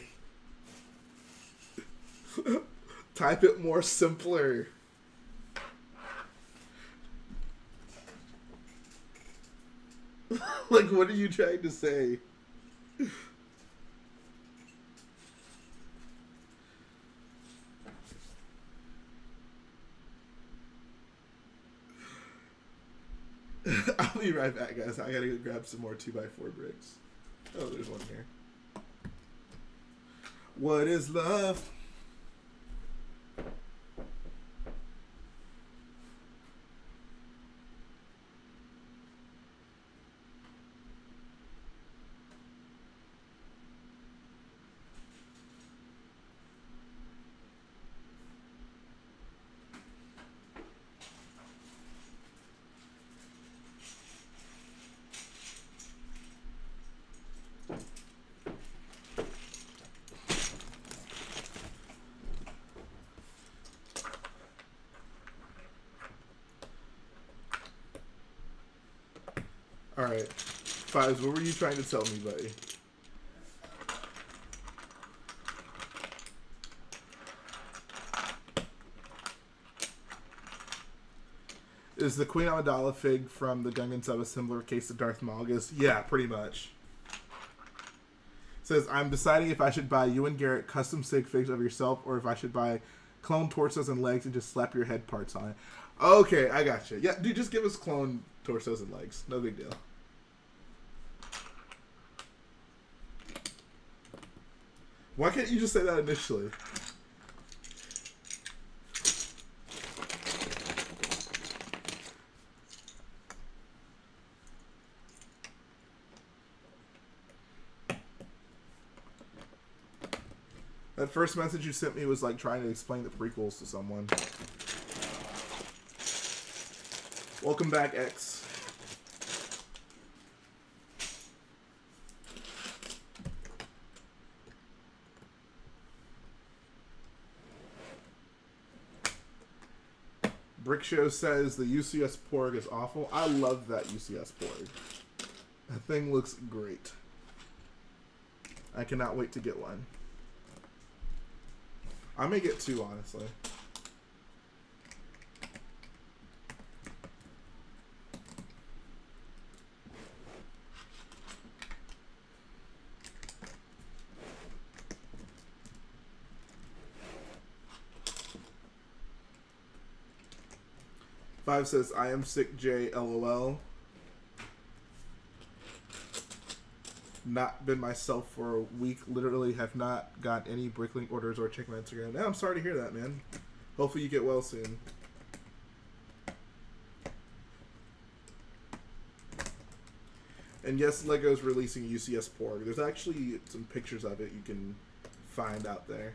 Speaker 1: Type it more simpler. Like, what are you trying to say? I'll be right back, guys. I gotta go grab some more 2x4 bricks. Oh, there's one here. What is love? Alright. Fives, what were you trying to tell me, buddy? Is the Queen Amidala fig from the Gungan sub a similar case to Darth Malgus? Yeah, pretty much. Says, I'm deciding if I should buy you and Garrett custom sig figs of yourself or if I should buy clone torsos and legs and just slap your head parts on it. Okay, I got you. Yeah, dude, just give us clone torsos and legs. No big deal. Why can't you just say that initially? That first message you sent me was like trying to explain the prequels to someone. Welcome back, X. Brick Show says the UCS Porg is awful. I love that UCS Porg. That thing looks great. I cannot wait to get one. I may get two, honestly. Five says, I am sick, Jhae, LOL. Not been myself for a week. Literally have not got any bricklink orders or check my Instagram. Now, I'm sorry to hear that, man. Hopefully you get well soon. And yes, Lego's releasing UCS Porg. There's actually some pictures of it you can find out there.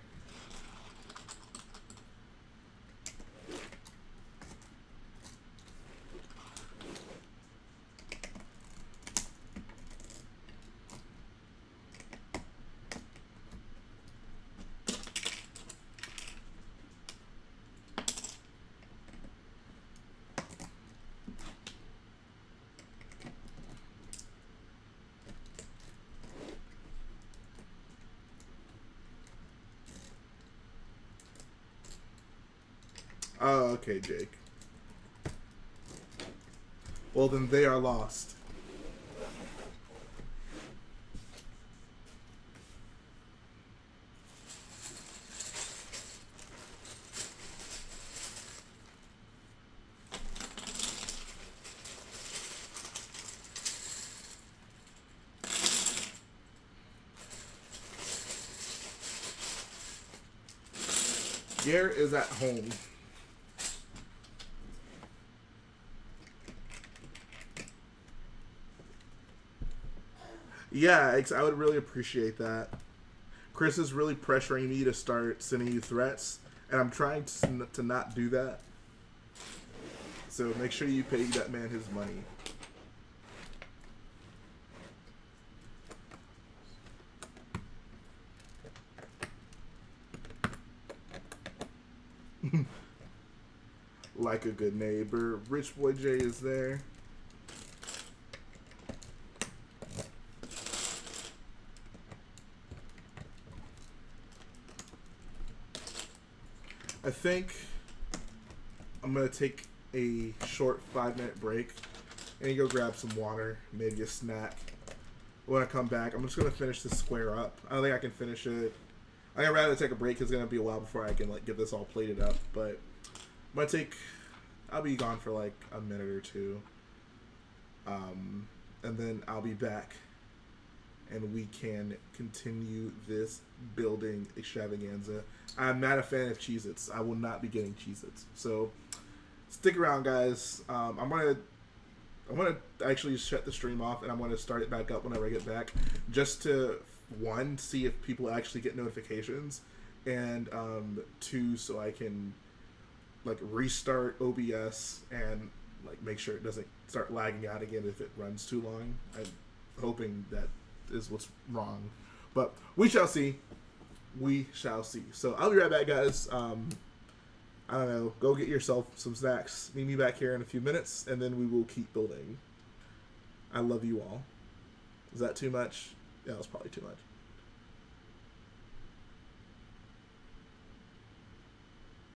Speaker 1: Oh, okay, Jake. Well, then they are lost. Garrett is at home. Yeah, I would really appreciate that. Chris is really pressuring me to start sending you threats, and I'm trying to not do that. So make sure you pay that man his money. Like a good neighbor. Rich boy Jhae is there. I think I'm going to take a short 5-minute break and go grab some water, maybe a snack. When I come back, I'm just going to finish this square up. I don't think I can finish it. I'd rather take a break because it's going to be a while before I can like get this all plated up. But I'm going to take... I'll be gone for like a minute or two. And then I'll be back. And we can continue this building extravaganza. I'm not a fan of Cheez-Its. I will not be getting Cheez-Its. So stick around, guys. I'm gonna actually shut the stream off, and I'm gonna start it back up whenever I get back, just to see if people actually get notifications, and 2, so I can like restart OBS and like make sure it doesn't start lagging out again if it runs too long. I'm hoping that is what's wrong, but we shall see. We shall see. So I'll be right back, guys. I don't know, go get yourself some snacks. Meet me back here in a few minutes, and then we will keep building. I love you all. Is that too much? Yeah, that's probably too much.